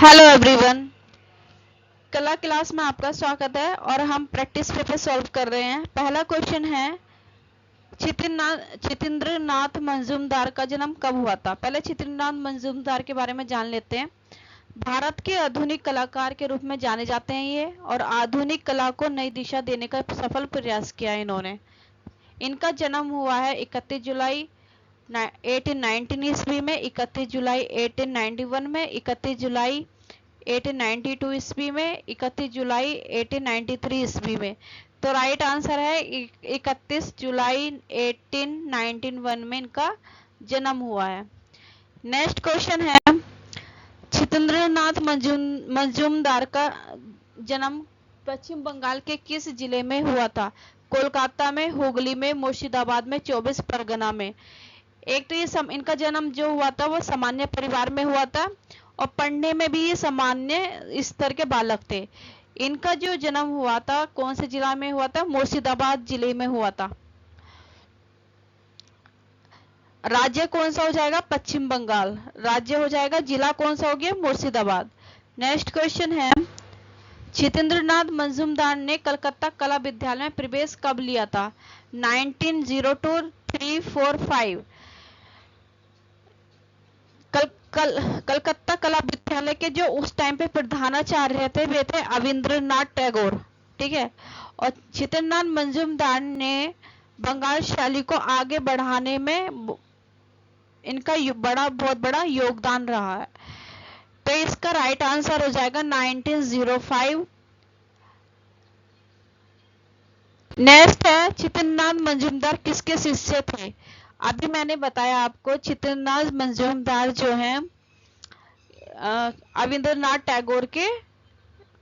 Hello everyone. कला class में आपका स्वागत है और हम प्रैक्टिस पेपर सॉल्व कर रहे हैं। पहला क्वेश्चन है, छितेंद्रनाथ मंजूमदार का जन्म कब हुआ था। पहले छितेंद्रनाथ मंजूमदार के बारे में जान लेते हैं। भारत के आधुनिक कलाकार के रूप में जाने जाते हैं ये, और आधुनिक कला को नई दिशा देने का सफल प्रयास किया इन्होंने। इनका जन्म हुआ है 31 जुलाई 1819 ईस्वी में, 31 जुलाई 1891 में, 31 जुलाई 1892 ईस्वी में, 31 जुलाई 1893 ईस्वी में। तो राइट आंसर है 31 जुलाई 1891 में इनका जन्म हुआ है। नेक्स्ट क्वेश्चन है, छितेंद्रनाथ मंजूमदार का जन्म पश्चिम बंगाल के किस जिले में हुआ था। कोलकाता में, हुगली में, मुर्शिदाबाद में, 24 परगना में। एक तो ये इनका जन्म जो हुआ था वो सामान्य परिवार में हुआ था, और पढ़ने में भी ये सामान्य स्तर के बालक थे। इनका जो जन्म हुआ था कौन से जिला में हुआ था, मुर्शिदाबाद जिले में हुआ था। राज्य कौन सा हो जाएगा, पश्चिम बंगाल। राज्य हो जाएगा, जिला कौन सा हो गया, मुर्शिदाबाद। नेक्स्ट क्वेश्चन है, छितेंद्रनाथ मंजूमदार ने कलकत्ता कला विद्यालय में प्रवेश कब लिया था। 1902, 3, 4, 5। कलकत्ता कला विद्यालय के जो उस टाइम पे प्रधानाचार्य थे वे थे अविंद्रनाथ टैगोर। ठीक है। और छितेंद्रनाथ मंजूमदार ने बंगाल शैली को आगे बढ़ाने में इनका बहुत बड़ा योगदान रहा है। तो इसका राइट आंसर हो जाएगा 1905। नेक्स्ट है, छितेंद्रनाथ मंजूमदार किसके शिष्य थे। अभी मैंने बताया आपको, छितेंद्रनाथ मंजूमदार जो हैं अविंद्रनाथ टैगोर के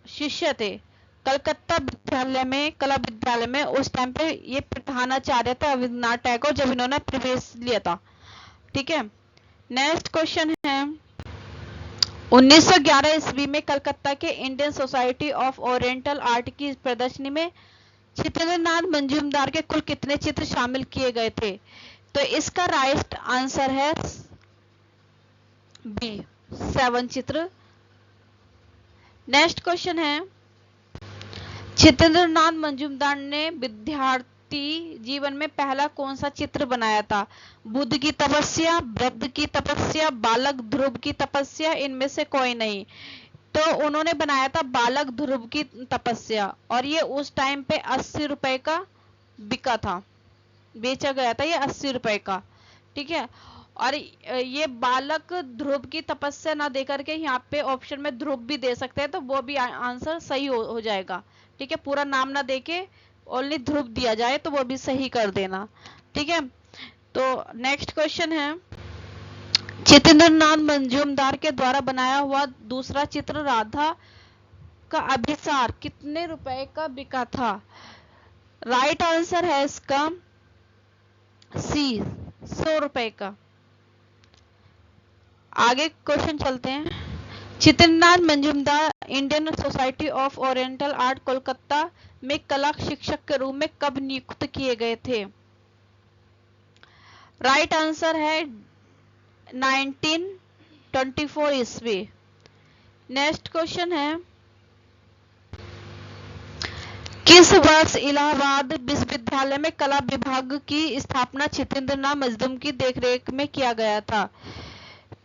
शिष्य थे। कलकत्ता विद्यालय में, कला विद्यालय में उस टाइम पे ये प्रधानाचार्य थे अविंद्रनाथ टैगोर, जब इन्होंने प्रवेश लिया था। ठीक है। नेक्स्ट क्वेश्चन है, 1911 ईस्वी में कलकत्ता के Indian society of oriental art की प्रदर्शनी में छितेंद्रनाथ मंजूमदार के कुल कितने चित्र शामिल किए गए थे। तो इसका राइट आंसर है बी, 7 चित्र। नेक्स्ट क्वेश्चन है, छितेंद्रनाथ मंजूमदार ने विद्यार्थी जीवन में पहला कौन सा चित्र बनाया था। बुद्ध की तपस्या, वृद्ध की तपस्या, बालक ध्रुव की तपस्या, इनमें से कोई नहीं। तो उन्होंने बनाया था बालक ध्रुव की तपस्या, और ये उस टाइम पे 80 रुपए का बिका था, बेचा गया था ये 80 रुपए का। ठीक है। और ये बालक ध्रुव की तपस्या ना देकर के यहाँ पे ऑप्शन में ध्रुव भी दे सकते हैं, तो वो भी आंसर सही हो जाएगा। ठीक है। पूरा नाम ना देके ओनली ध्रुव दिया जाए तो वो भी सही कर देना। ठीक है। तो नेक्स्ट क्वेश्चन है, छितेंद्रनाथ मंजूमदार के द्वारा बनाया हुआ दूसरा चित्र राधा का अभिसार कितने रुपए का बिका था। राइट आंसर है इसका सी, 100 रुपए का। आगे क्वेश्चन चलते हैं, Kshitindranath Majumdar Indian society of oriental art Kolkata में कला शिक्षक के रूप में कब नियुक्त किए गए थे। राइट आंसर है 1924 ईस्वी। नेक्स्ट क्वेश्चन है, किस वर्ष इलाहाबाद विश्वविद्यालय में कला विभाग की स्थापना छितेंद्रनाथ मंजूमदार की देखरेख में किया गया था।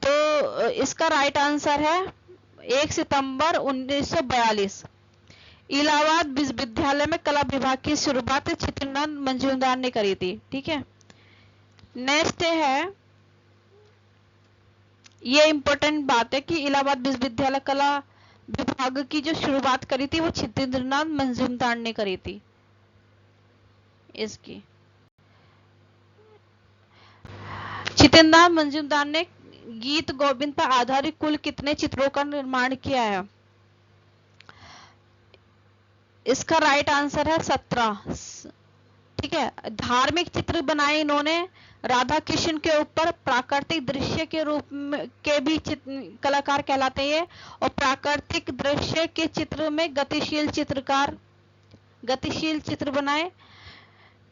तो इसका राइट आंसर है 1 सितंबर 1942। इलाहाबाद विश्वविद्यालय में कला विभाग की शुरुआत छितेंद्रनाथ मंजूमदार ने करी थी। ठीक है। नेक्स्ट है, ये इंपॉर्टेंट बात है कि इलाहाबाद विश्वविद्यालय कला विभाग की जो शुरुआत करी थी वो छितेंद्रनाथ मंजूमदार ने करी थी इसकी। छितेंद्रनाथ मंजूमदार ने गीत गोविंद पर आधारित कुल कितने चित्रों का निर्माण किया है। इसका राइट आंसर है 17। ठीक है। धार्मिक चित्र बनाए इन्होंने राधा कृष्ण के ऊपर, प्राकृतिक दृश्य के रूप में के भी कलाकार कहलाते हैं, और प्राकृतिक दृश्य के चित्र में गतिशील चित्र बनाए।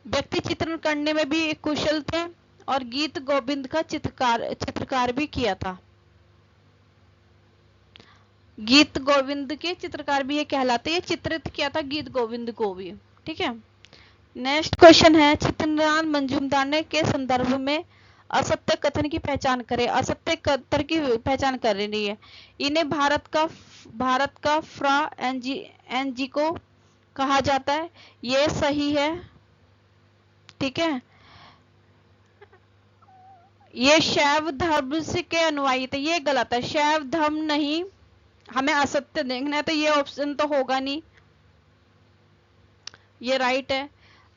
व्यक्ति चित्रण करने में भी कुशल थे, और गीत गोविंद का चित्रकार भी किया था। गीत गोविंद के चित्रकार भी ये कहलाते हैं। ये चित्रित किया था गीत गोविंद को भी। ठीक है, नेक्स्ट क्वेश्चन है, चित्रेंद्रनाथ मंजूमदार ने के संदर्भ में असत्य कथन की पहचान करे। असत्य कथन की पहचान कर रही है। इन्हें भारत का फ्रा एनजी को कहा जाता है, ये सही है। ठीक है, ये शैव धर्म से के अनुयायी थे, ये गलत है। शैव धर्म नहीं, हमें असत्य देखना है तो ये ऑप्शन तो होगा नहीं, ये राइट है।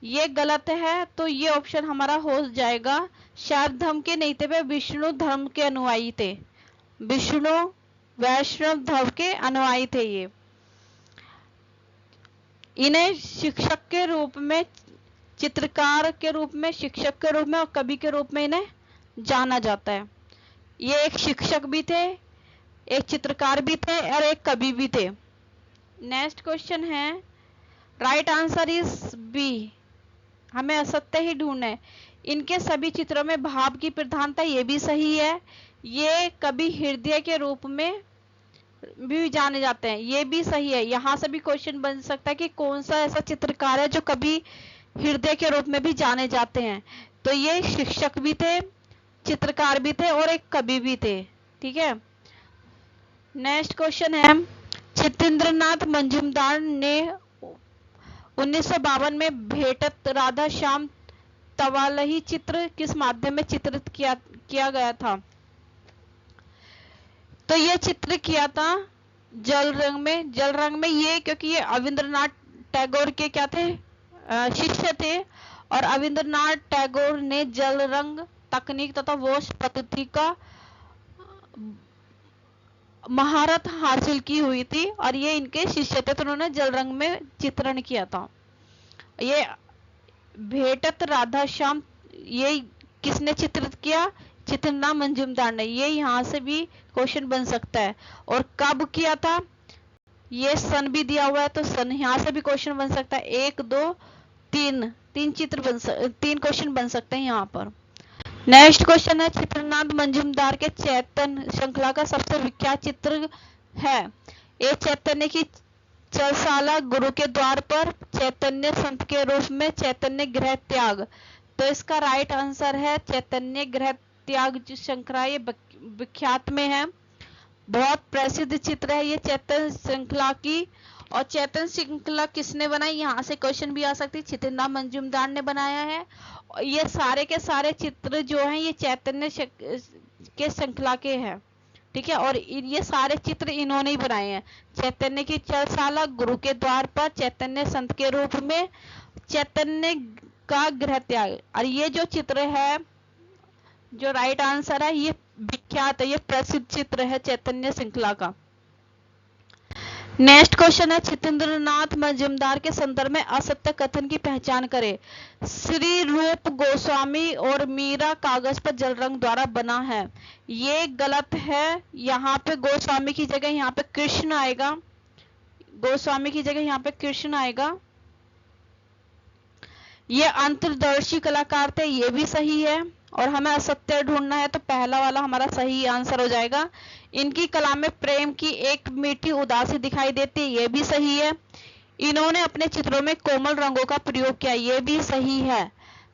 ये गलत है तो ये ऑप्शन हमारा हो जाएगा, शैव धर्म के नहीं थे, वे विष्णु धर्म के अनुयायी थे, विष्णु वैष्णव धर्म के अनुयायी थे ये। इन्हें शिक्षक के रूप में, चित्रकार के रूप में, शिक्षक के रूप में और कवि के रूप में इन्हें जाना जाता है। ये एक शिक्षक भी थे, एक चित्रकार भी थे और एक कवि भी थे। नेक्स्ट क्वेश्चन है, राइट आंसर इज बी, हमें असत्य ही ढूंढना है। इनके सभी चित्रों में भाव की प्रधानता, ये भी सही है। ये कवि हृदय के रूप में भी जाने जाते हैं, ये भी सही है। यहां से भी क्वेश्चन बन सकता है कि कौन सा ऐसा चित्रकार है जो कवि हृदय के रूप में भी जाने जाते हैं। तो ये शिक्षक भी थे, चित्रकार भी थे और एक कवि भी थे। ठीक है, नेक्स्ट क्वेश्चन है, चित्रेंद्रनाथ मंजूमदार ने 1952 में भेटत राधा श्याम तवालही चित्र किस माध्यम में चित्रित किया गया था। तो ये चित्र किया था जल रंग में। जल रंग में ये क्योंकि ये रविंद्रनाथ टैगोर के क्या थे, शिष्य थे, और रविंद्रनाथ टैगोर ने जल रंग तकनीक तथा वॉश पद्धति का महारत हासिल की हुई थी और ये इनके शिष्य थे, तो उन्होंने जल रंग में चित्रण किया था। ये भेटत राधा श्याम, ये किसने चित्रित किया, चित्रेंद्रनाथ मंजूमदार ने। ये यहाँ से भी क्वेश्चन बन सकता है। और कब किया था, ये सन भी दिया हुआ है तो सन, यहाँ से भी क्वेश्चन बन सकता है। 1 2 3 तीन क्वेश्चन बन सकते हैं यहाँ पर। नेक्स्ट क्वेश्चन है, चित्रेंद्रनाथ मंजूमदार के चैतन्य श्रृंखला का सबसे विख्यात चित्र है। ये चैतन्य की चलशाला, गुरु के द्वार पर, चैतन्य संत के रूप में, चैतन्य गृह त्याग। तो इसका राइट आंसर है चैतन्य गृह त्याग श्रृंखला, ये विख्यात में है, बहुत प्रसिद्ध चित्र है ये चैतन्य श्रृंखला की। और चैतन्य श्रृंखला किसने बनाई, यहाँ से क्वेश्चन भी आ सकती है, चित्रेंद्रनाथ मंजूमदार ने बनाया है। ये सारे के सारे चित्र जो हैं ये चैतन्य के श्रृंखला के हैं। ठीक है, और ये सारे चित्र इन्होंने ही बनाए हैं। चैतन्य की चलशाला, गुरु के द्वार पर, चैतन्य संत के रूप में, चैतन्य का गृह त्याग। और ये जो चित्र है, जो राइट आंसर है, ये विख्यात है, ये प्रसिद्ध चित्र है चैतन्य श्रृंखला का। नेक्स्ट क्वेश्चन है, चित्रेंद्रनाथ मंजूमदार के संदर्भ में असत्य कथन की पहचान करें। श्री रूप गोस्वामी और मीरा कागज पर जल रंग द्वारा बना है, ये गलत है। यहाँ पे गोस्वामी की जगह यहाँ पे कृष्ण आएगा, गोस्वामी की जगह यहाँ पे कृष्ण आएगा। ये अंतर्दर्शी कलाकार थे, ये भी सही है। और हमें असत्य ढूंढना है तो पहला वाला हमारा सही आंसर हो जाएगा। इनकी कला में प्रेम की एक मीठी उदासी दिखाई देती है, ये भी सही है। इन्होंने अपने चित्रों में कोमल रंगों का प्रयोग किया, ये भी सही है।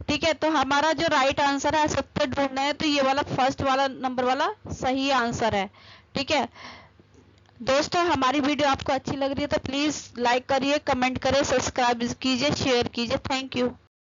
ठीक है, तो हमारा जो राइट आंसर है असत्य ढूंढना है तो ये वाला फर्स्ट वाला नंबर वाला सही आंसर है। ठीक है दोस्तों, हमारी वीडियो आपको अच्छी लग रही है तो प्लीज लाइक करिए, कमेंट करें, सब्सक्राइब कीजिए, शेयर कीजिए। Thank you.